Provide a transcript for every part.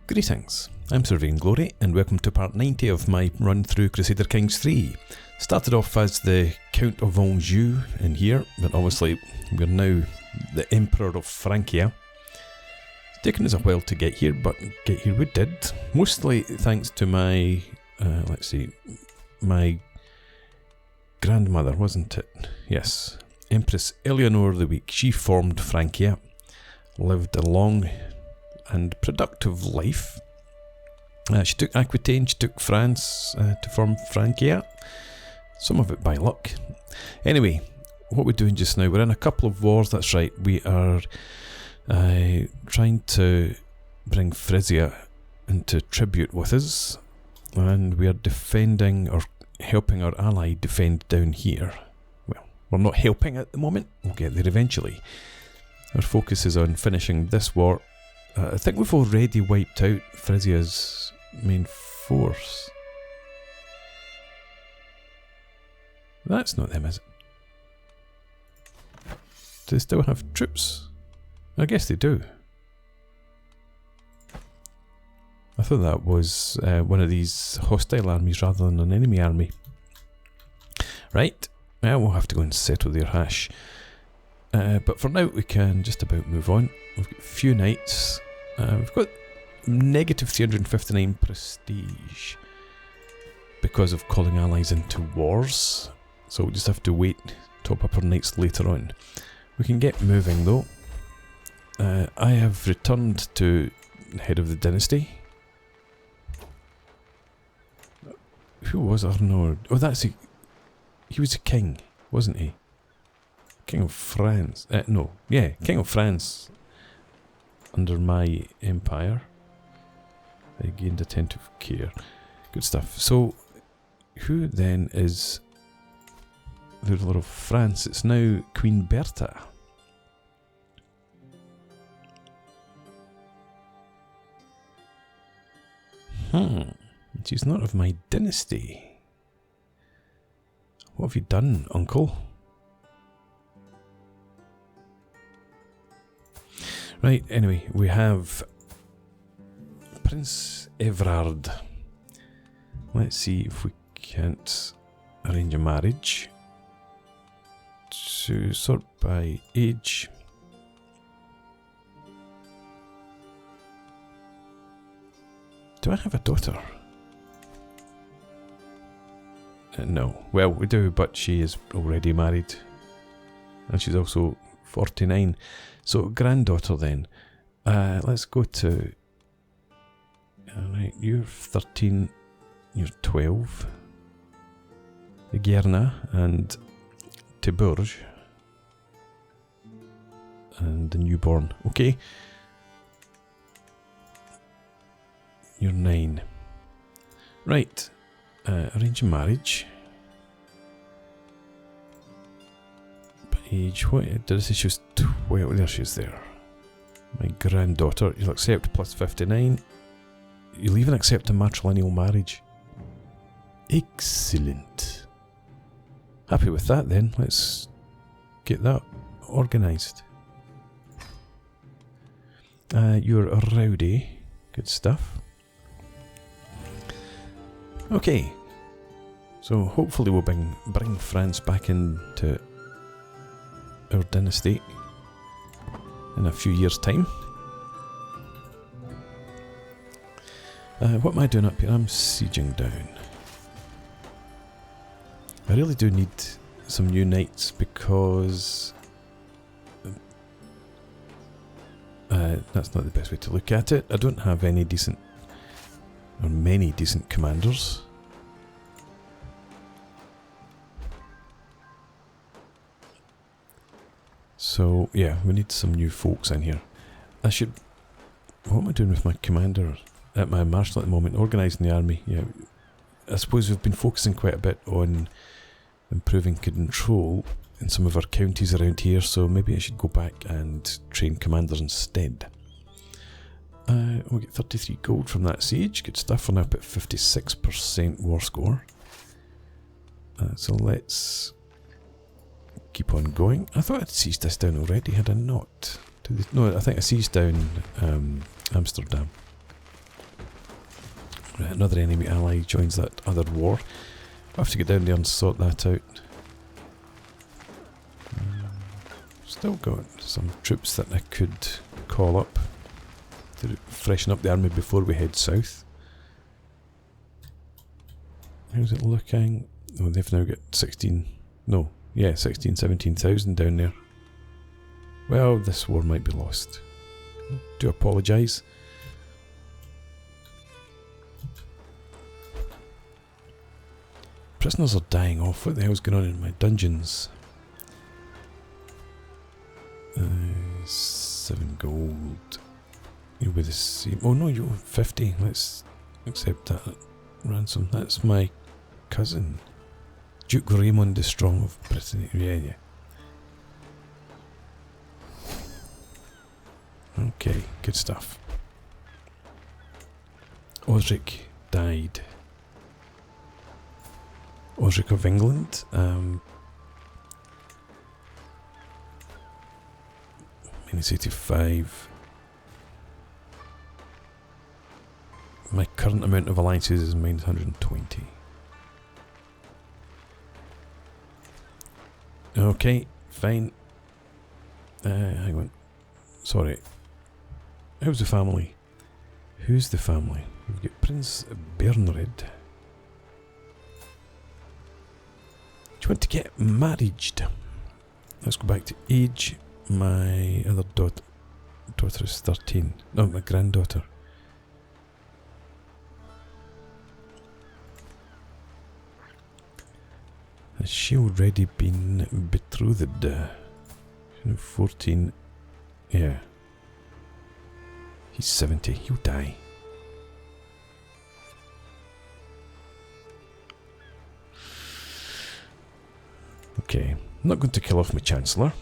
Greetings, I'm Sir Vainglory and welcome to part 90 of my run through Crusader Kings 3. Started off as the Count of Anjou in here, but obviously we're now the Emperor of Francia. It's taken us a while to get here, but get here we did. Mostly thanks to my, my grandmother, wasn't it? Yes, Empress Eleanor the Weak. She formed Francia, lived a long and productive life. She took Aquitaine, she took France to form Francia. Some of it by luck. Anyway, what we're doing just now, we're in a couple of wars, that's right. We are trying to bring Frisia into tribute with us, and we are defending, or helping our ally defend down here. Well, we're not helping at the moment, we'll get there eventually. Our focus is on finishing this war. I think we've already wiped out Frisia's main force. That's not them, is it? Do they still have troops? I guess they do. I thought that was one of these hostile armies rather than an enemy army. Right, well, we'll have to go and settle their hash. But for now we can just about move on. We've got a few knights. We've got negative 359 prestige because of calling allies into wars. So we'll just have to wait, top up our knights later on. We can get moving though. I have returned to the head of the dynasty. Who was Arnaud? Oh, he was a king, wasn't he? King of France. No, yeah, King of France. Under my empire. I gained attentive care. Good stuff. So, who then is the ruler of France? It's now Queen Bertha. She's not of my dynasty. What have you done, uncle? Right, anyway, we have Prince Everard. Let's see if we can't arrange a marriage. To sort by age. Do I have a daughter? No. Well, we do, but she is already married. And she's also 49. So, granddaughter then. Let's go to... Alright, you're 13, you're 12. Gerna and Tiburge. And the newborn. Okay. You're 9. Right. Arrange a marriage. Age, what did I say? She was 12. There she is there. My granddaughter. You'll accept plus 59. You'll even accept a matrilineal marriage. Excellent. Happy with that then. Let's get that organised. You're a rowdy. Good stuff. Okay. So hopefully we'll bring France back into our dynasty in a few years' time. What am I doing up here? I'm sieging down. I really do need some new knights because that's not the best way to look at it. I don't have any decent or many decent commanders. So, yeah, we need some new folks in here. What am I doing with my commander? At my marshal at the moment, organising the army. Yeah, I suppose we've been focusing quite a bit on improving control in some of our counties around here, so maybe I should go back and train commanders instead. We'll get 33 gold from that siege. Good stuff. We're now up at 56% war score. So let's keep on going. I thought I'd sieged this down already, had I not? No, I think I sieged down Amsterdam. Right, another enemy ally joins that other war. I have to get down there and sort that out. Still got some troops that I could call up to freshen up the army before we head south. How's it looking? Oh, they've now got 17,000 down there. Well, this war might be lost. Do apologise. Prisoners are dying off. What the hell's going on in my dungeons? 7 gold. You'll be the same. Oh no, you're 50. Let's accept that ransom. That's my cousin, Duke Raymond the Strong of Brittany. Yeah. Okay, good stuff. Osric died. Osric of England. Minus 85. My current amount of alliances is minus 120. Okay, fine. Hang on. Sorry. How's the family? Who's the family? We've got Prince Bernard. Do you want to get married? Let's go back to age. My other daughter is 13. No, my granddaughter. Has she already been betrothed? 14. Yeah. He's 70. You'll die. Okay. I'm not going to kill off my Chancellor.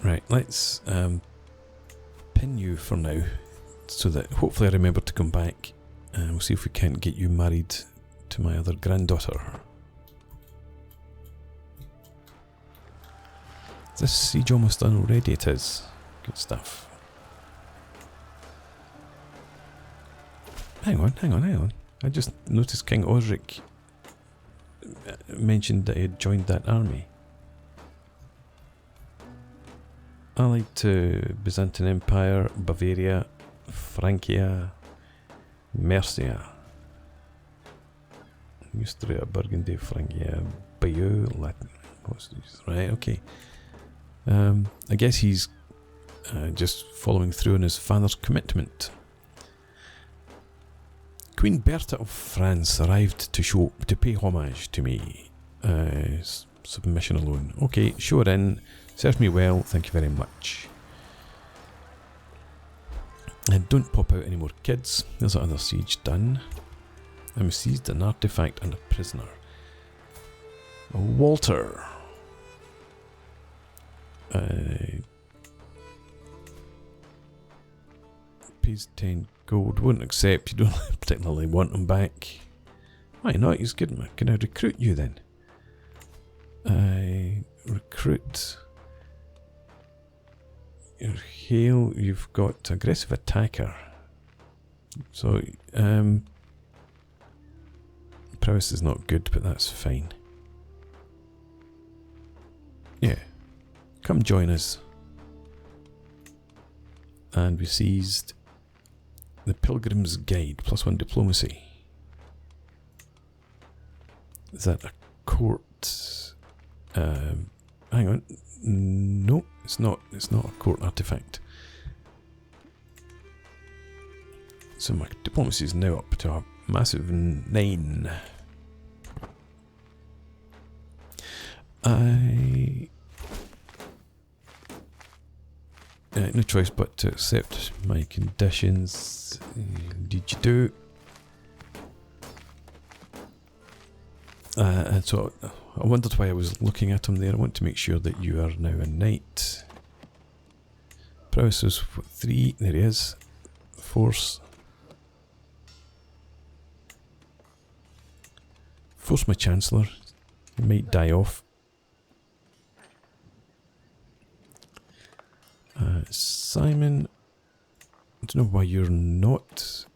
Right, let's pin you for now, so that hopefully I remember to come back, and we'll see if we can't get you married to my other granddaughter. Is this siege almost done already? It is. Good stuff. Hang on. I just noticed King Osric mentioned that he had joined that army. Allied to Byzantine Empire, Bavaria, Francia, Mercia. Neustria, Burgundy, Francia, Bayeux, Latin. Right, okay. I guess he's just following through on his father's commitment. Queen Bertha of France arrived to pay homage to me. Submission alone. Okay, show her in. Serve me well, thank you very much. And don't pop out any more kids. There's another siege done. I'm seized an artifact and a prisoner. Walter. Pays 10 gold. Won't accept. You don't particularly want him back. Why not? He's good. Can I recruit you then? Recruit. Your hail. You've got aggressive attacker. So, prowess is not good, but that's fine. Yeah. Come join us. And we seized the Pilgrim's Guide, +1 diplomacy. Is that a court? Hang on. No, it's not. It's not a court artifact. So my diplomacy is now up to a massive 9. No choice but to accept my conditions. Did you do? And so I wondered why I was looking at him there. I want to make sure that you are now a knight. Prowess is 3. There he is. Force. Force my Chancellor. He might die off. Simon, I don't know why you're not.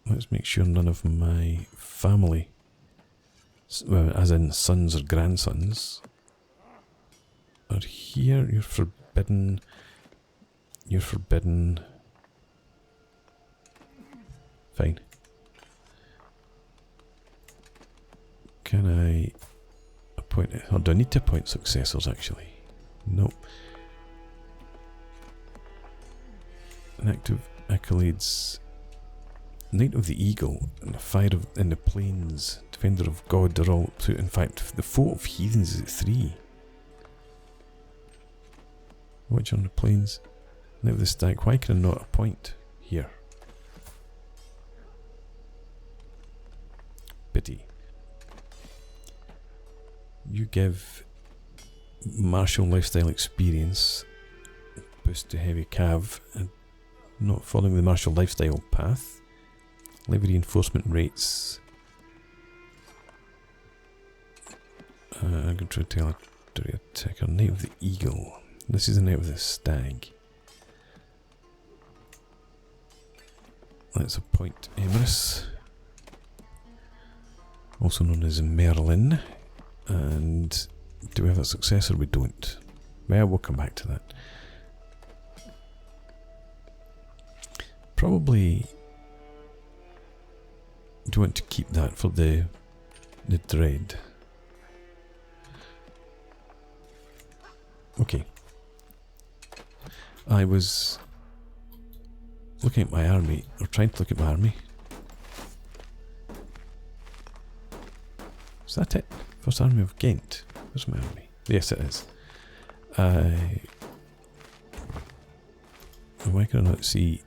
Let's make sure none of my family, well, as in sons or grandsons, are here. You're forbidden. You're forbidden. Fine. Can I appoint it? Or do I need to appoint successors actually? Nope. Inactive accolades. Knight of the Eagle and the Fire in the Plains, Defender of God, they're all two. In fact, the Foe of Heathens is at 3. Watch on the Plains. Knight of the Stag, why can I not appoint here? Pity. You give martial lifestyle experience, boost to heavy cav, and not following the martial lifestyle path. Level reinforcement rates. I'm going to try to tell a attacker. Knight of the Eagle. This is the Knight of the Stag. Let's appoint Emrys, also known as Merlin. And do we have a successor? We don't. Well, we'll come back to that. Probably do want to keep that for the dread. Okay. I was looking at my army, or trying to look at my army. Is that it? First army of Ghent. Where's my army? Yes, it is. Why can I not see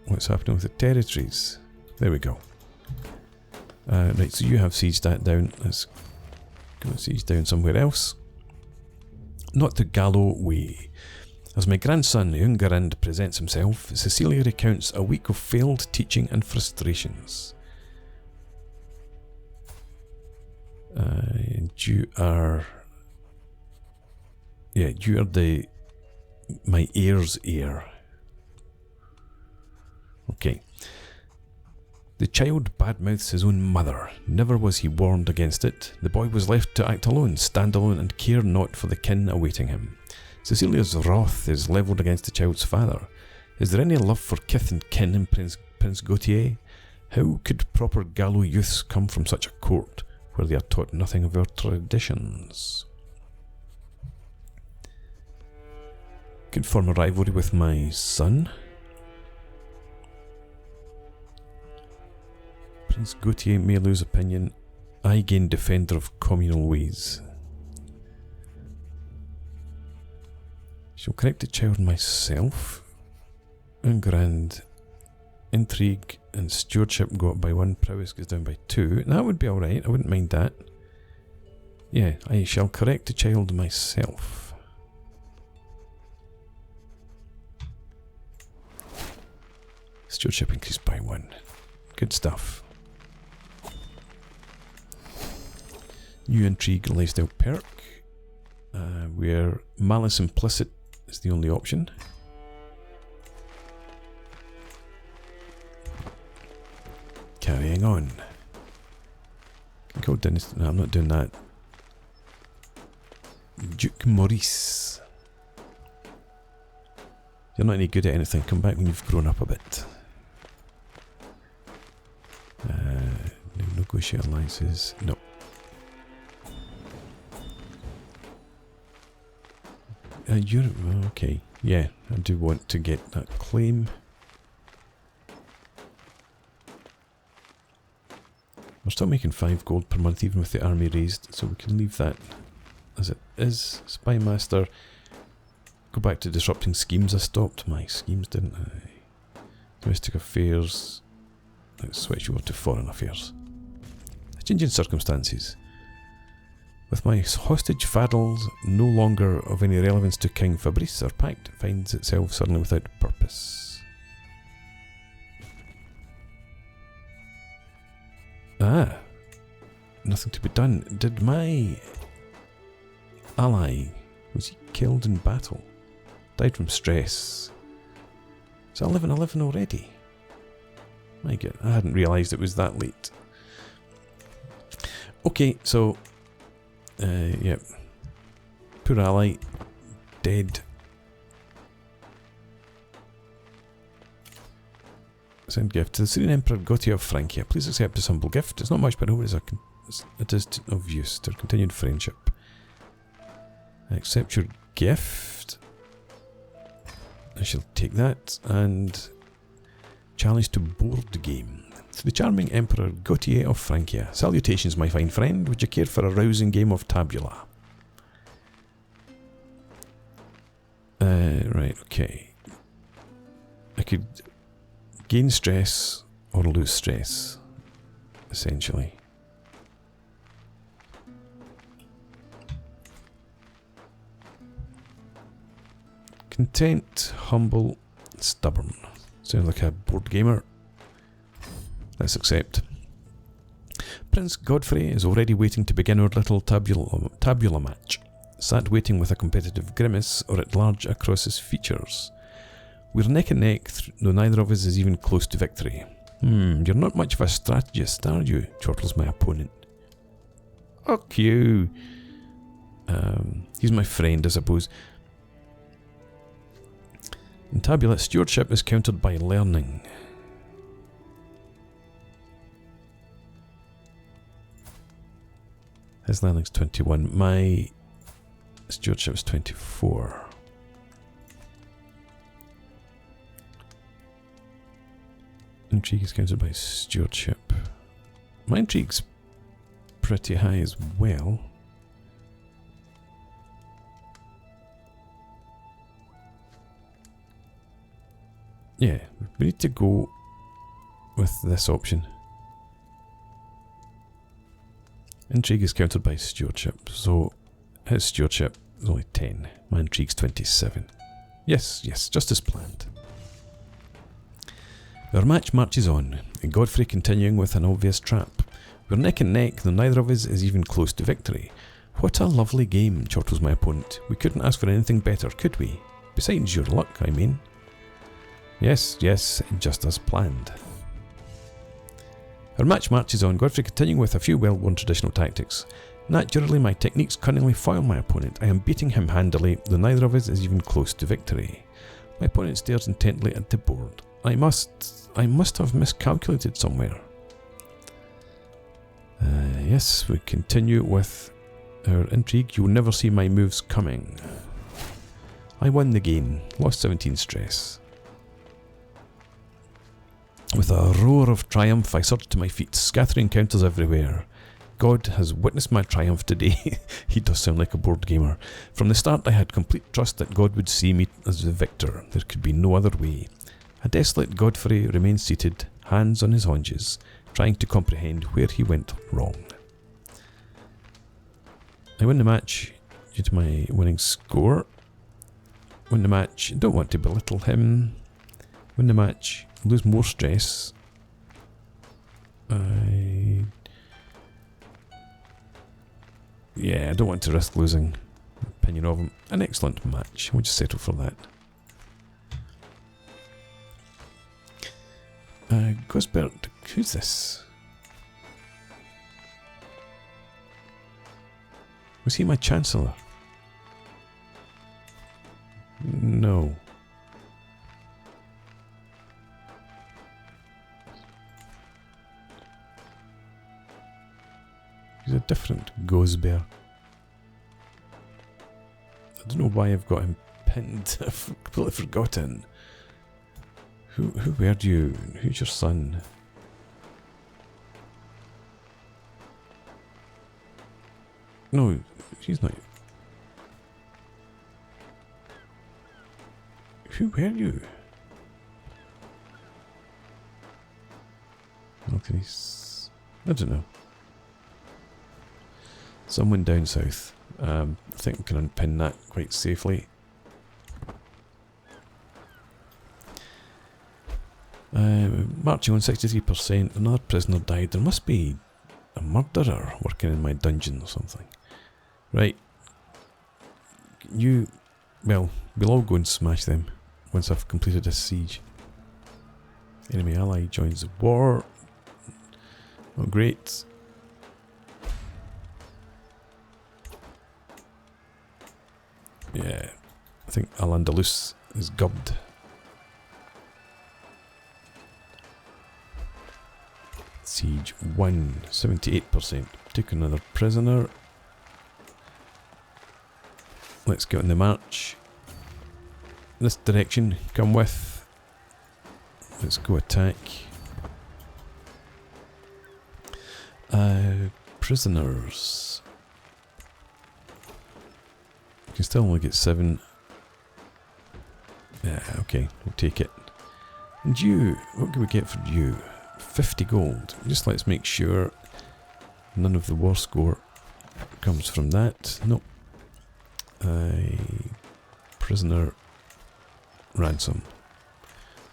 what's happening with the territories? There we go. Right, so you have sieged that down. Let's go siege down somewhere else. Not to Gallo Way. As my grandson Ungarand presents himself, Cecilia recounts a week of failed teaching and frustrations. And you are my heir's heir. Okay. The child badmouths his own mother. Never was he warned against it. The boy was left to act alone, stand alone, and care not for the kin awaiting him. Cecilia's wrath is levelled against the child's father. Is there any love for kith and kin in Prince Gautier? How could proper Gallo youths come from such a court, where they are taught nothing of our traditions? Could form a rivalry with my son. Prince Gautier may lose opinion. I gain defender of communal ways. Shall correct the child myself. Ungrand. Intrigue and stewardship go up by 1, prowess goes down by 2. That would be alright, I wouldn't mind that. Yeah, I shall correct the child myself. Stewardship increased by 1. Good stuff. New intrigue lifestyle perk, where malice implicit is the only option. Carrying on. Go dynasty. No, I'm not doing that. Duke Maurice. You're not any good at anything. Come back when you've grown up a bit. Negotiate alliances. No. You're okay. Yeah, I do want to get that claim. We're still making 5 gold per month, even with the army raised, so we can leave that as it is. Spymaster. Go back to disrupting schemes. I stopped my schemes, didn't I? Domestic affairs. Let's switch over to foreign affairs. Changing circumstances. With my hostage faddles no longer of any relevance to King Fabrice, our pact finds itself suddenly without purpose. Ah, nothing to be done. Did my ally Was he killed in battle? Died from stress. Is that 11:11 already? My God, I hadn't realised it was that late. Okay, so yep. Poor ally, dead. Send gift to the Syrian Emperor Yeti of Francia. Please accept this humble gift. It's not much, but I hope it is of use to our continued friendship. I accept your gift. I shall take that and challenge to board game. To the charming Emperor Yeti of Francia. Salutations, my fine friend. Would you care for a rousing game of tabula? Right, okay. I could gain stress or lose stress, essentially. Content, humble, stubborn. Sounds like a board gamer. Let's accept. Prince Godfrey is already waiting to begin our little tabula match. Sat waiting with a competitive grimace or at large across his features. We're neck and neck, though neither of us is even close to victory. You're not much of a strategist, are you? Chortles my opponent. Fuck you. He's my friend, I suppose. In tabula, stewardship is countered by learning. His learning's 21. My stewardship is 24. Intrigue is counted by stewardship. My intrigue's pretty high as well. Yeah, we need to go with this option. Intrigue is countered by stewardship, so his stewardship is only 10. My intrigue's 27. Yes, just as planned. Our match marches on, Godfrey continuing with an obvious trap. We're neck and neck, though neither of us is even close to victory. What a lovely game, chortles my opponent. We couldn't ask for anything better, could we? Besides your luck, I mean. Yes, just as planned. Our match marches on, Godfrey continuing with a few well-worn traditional tactics. Naturally, my techniques cunningly foil my opponent. I am beating him handily, though neither of us is even close to victory. My opponent stares intently at the board. I must have miscalculated somewhere. Yes, we continue with our intrigue. You will never see my moves coming. I won the game, lost 17 stress. With a roar of triumph, I surged to my feet, scattering counters everywhere. God has witnessed my triumph today. He does sound like a board gamer. From the start, I had complete trust that God would see me as the victor. There could be no other way. A desolate Godfrey remains seated, hands on his haunches, trying to comprehend where he went wrong. I win the match due to my winning score. Win the match, don't want to belittle him. Win the match, lose more stress. Yeah, I don't want to risk losing. Opinion of him. An excellent match. We'll just settle for that. Gosbert, who's this? Was he my Chancellor? No. He's a different Gosbert. I don't know why I've got him pinned. I've completely forgotten. Who were you? Who's your son? No, she's not. Who were you? Okay, I don't know. Someone down south. I think we can unpin that quite safely. Marching on 63%, another prisoner died. There must be a murderer working in my dungeon or something. Right. you... Well, we'll all go and smash them once I've completed this siege. Enemy ally joins the war. Oh, great. Yeah, I think Al-Andalus is gubbed. Siege 1, 78%. Took another prisoner. Let's get on the march. This direction, come with. Let's go attack. Prisoners. You can still only get 7. Yeah, okay, we'll take it. And you, what can we get for you? 50 gold. Just let's make sure none of the war score comes from that. Nope. Prisoner ransom.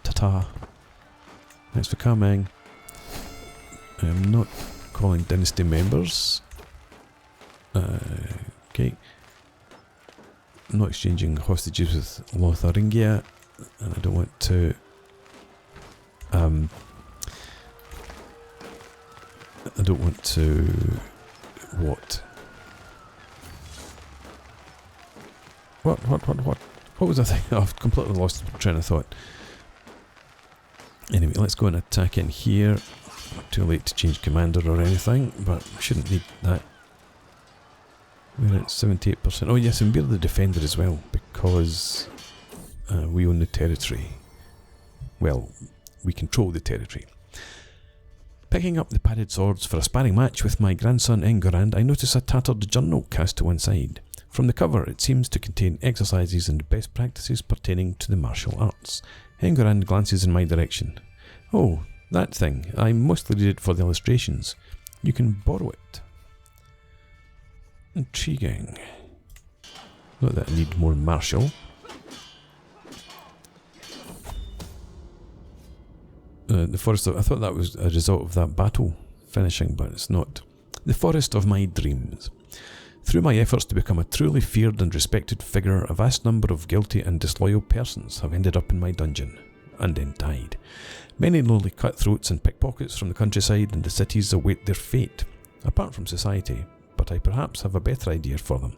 Ta-ta. Thanks for coming. I'm not calling dynasty members. Okay. I'm not exchanging hostages with Lotharingia, and I don't want to what? What was I thinking? Oh, I've completely lost the train of thought. Anyway, let's go and attack in here. Not too late to change commander or anything, but we shouldn't need that. We're at 78%. Oh yes, and we're the defender as well, because we own the territory. Well, we control the territory. Picking up the padded swords for a sparring match with my grandson Engorand, I notice a tattered journal cast to one side. From the cover, it seems to contain exercises and best practices pertaining to the martial arts. Engorand glances in my direction. Oh, that thing. I mostly read it for the illustrations. You can borrow it. Intriguing. Not that I need more martial. The forest of... I thought that was a result of that battle finishing, but it's not. The forest of my dreams. Through my efforts to become a truly feared and respected figure, a vast number of guilty and disloyal persons have ended up in my dungeon, and then died. Many lowly cutthroats and pickpockets from the countryside and the cities await their fate, apart from society, but I perhaps have a better idea for them.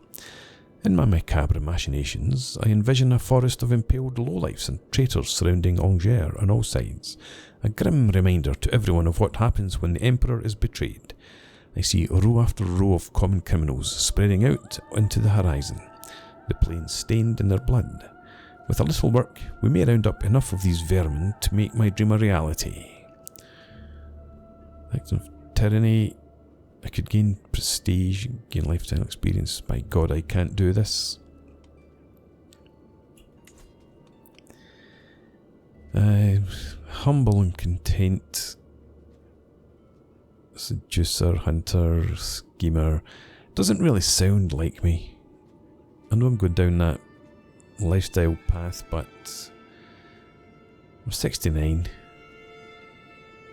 In my macabre machinations, I envision a forest of impaled lowlifes and traitors surrounding Angers on all sides, a grim reminder to everyone of what happens when the Emperor is betrayed. I see row after row of common criminals spreading out into the horizon, the plains stained in their blood. With a little work, we may round up enough of these vermin to make my dream a reality. Acts of tyranny. I could gain prestige, gain lifetime experience. By God, I can't do this. Humble and content. Seducer, hunter, schemer. Doesn't really sound like me. I know I'm going down that lifestyle path, but I'm 69.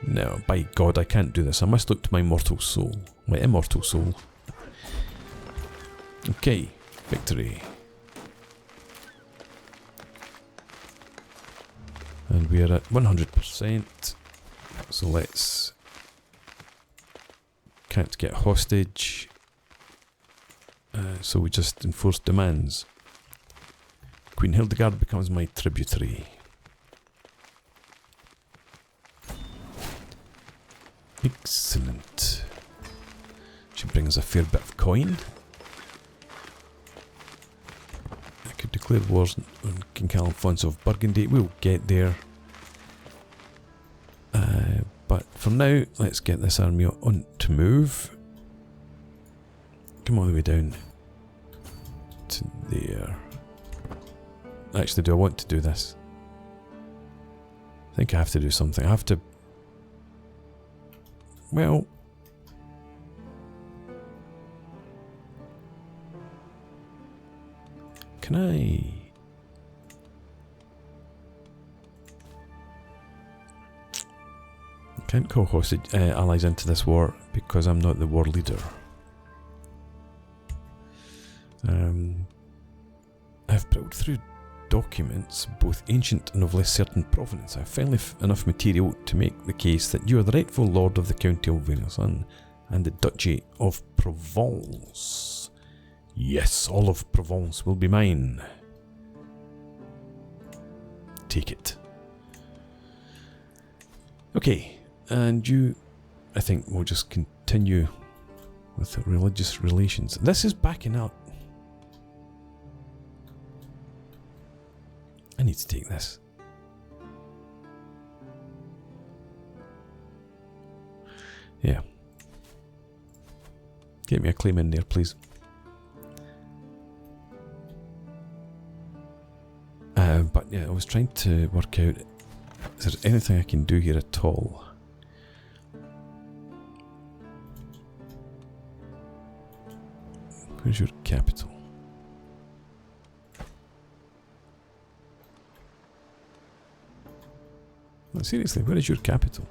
No, by God, I can't do this. I must look to my mortal soul. My immortal soul. Okay, victory. And we are at 100%. So let's... Can't get hostage. So we just enforce demands. Queen Hildegard becomes my tributary. Excellent. She brings a fair bit of coin. I could declare wars on King Alfonso of Burgundy. We'll get there. But for now, let's get this army on to move. Come all the way down to there. Actually, do I want to do this? I think I have to do something. I have to... Well... Can I... Can't call hostage allies into this war because I'm not the war leader. I've browsed through documents, both ancient and of less certain provenance. I've found enough material to make the case that you are the rightful lord of the County of Venaison and the Duchy of Provence. Yes, all of Provence will be mine. Take it. Okay, and you, I think we'll just continue with religious relations. This is backing up. I need to take this. Yeah. Get me a claim in there, please. But yeah, I was trying to work out, is there anything I can do here at all? Where's your capital? No, seriously, where is your capital?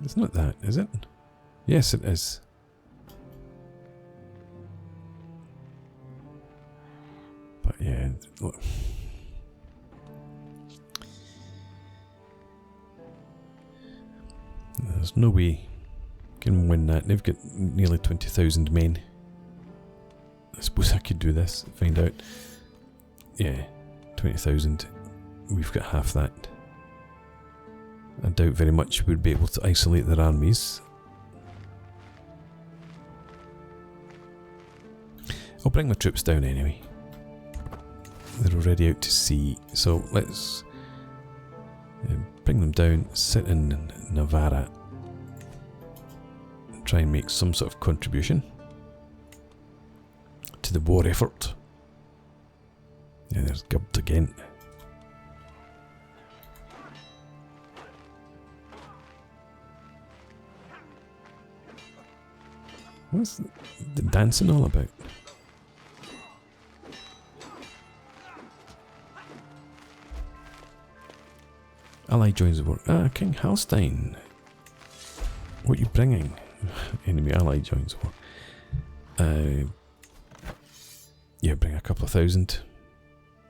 It's not that, is it? Yes, it is. But yeah, look. There's no way you can win that. They've got nearly 20,000 men. I suppose I could do this, find out. Yeah, 20,000. We've got half that. I doubt very much we'd be able to isolate their armies. I'll bring my troops down anyway. They're already out to sea, so let's bring them down, sit in Navarra, and try and make some sort of contribution to the war effort. Yeah, there's Gubbed again. What's the dancing all about? Ally joins the war. Ah, King Halstein. What are you bringing? Enemy ally joins the war. Yeah, bring a couple of thousand.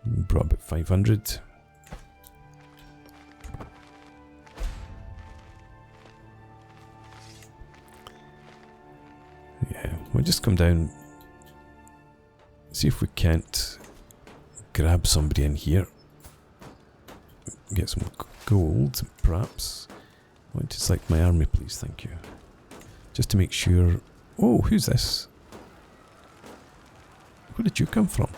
Brought about 500. Yeah, we'll just come down. See if we can't grab somebody in here. Get some gold, perhaps. I'll just like my army, please, thank you. Just to make sure. Oh, who's this? Where did you come from?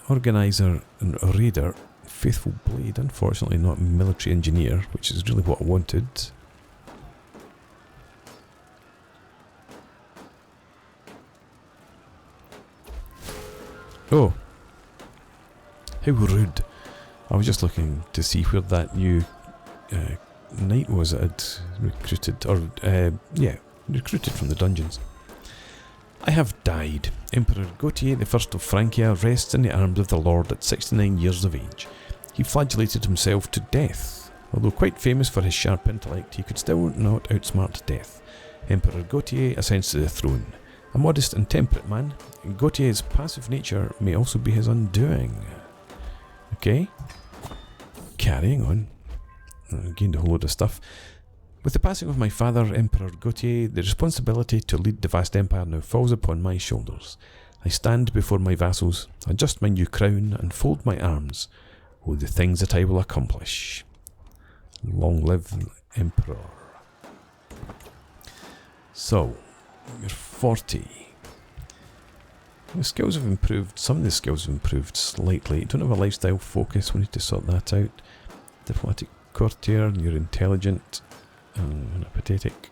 Organizer and raider, faithful blade. Unfortunately, not military engineer, which is really what I wanted. Oh, how rude! I was just looking to see where that new knight was that had recruited, or yeah, recruited from the dungeons. I have died. Emperor Gautier I of Francia rests in the arms of the Lord at 69 years of age. He flagellated himself to death. Although quite famous for his sharp intellect, he could still not outsmart death. Emperor Gautier ascends to the throne. A modest and temperate man, Gautier's passive nature may also be his undoing. Okay. Carrying on. I gained a whole load of stuff. With the passing of my father, Emperor Gautier, the responsibility to lead the vast empire now falls upon my shoulders. I stand before my vassals, adjust my new crown, and fold my arms. Oh, the things that I will accomplish. Long live the Emperor. So, you're 40. The skills have improved. Some of the skills have improved slightly. You don't have a lifestyle focus. We need to sort that out. Diplomatic courtier, you're intelligent. And apathetic.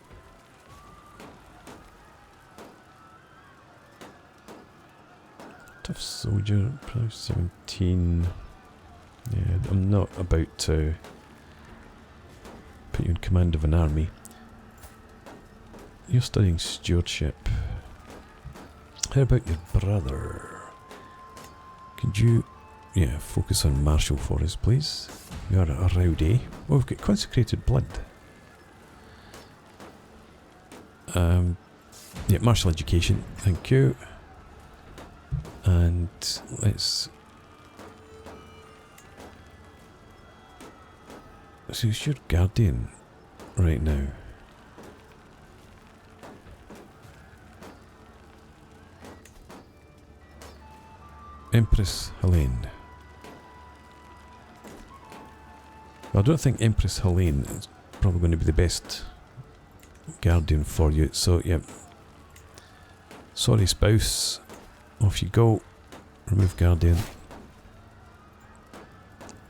Tough soldier, probably 17. Yeah, I'm not about to put you in command of an army. You're studying stewardship. How about your brother? Could you yeah, focus on Marshall for us, please. We are a rowdy. Oh, we've got consecrated blood. Yeah, martial education, thank you. And let's... So who's your guardian right now? Empress Helene. Well, I don't think Empress Helene is probably going to be the best guardian for you, so yeah. Sorry, spouse. Off you go. Remove guardian.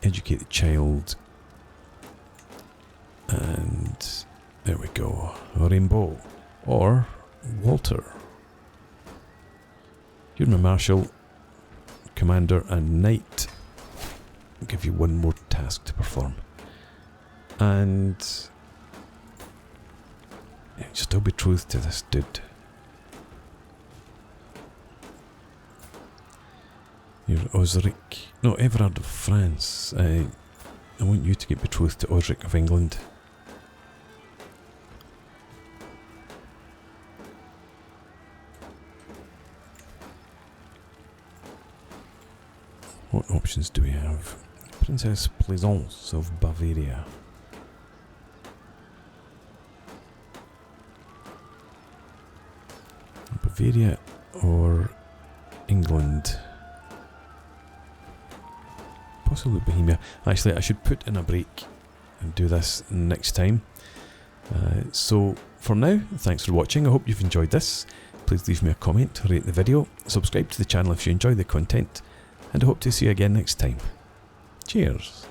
Educate the child. And there we go. Rainbow. Or Walter. You're my marshal, commander, and knight. I'll give you one more task to perform. And you're still betrothed to this dude. You're Osric. No, Everard of France. I want you to get betrothed to Osric of England. What options do we have? Princess Plaisance of Bavaria. Bavaria or England? Possibly Bohemia. Actually, I should put in a break and do this next time. So for now, thanks for watching. I hope you've enjoyed this. Please leave me a comment, rate the video, subscribe to the channel if you enjoy the content, and I hope to see you again next time. Cheers!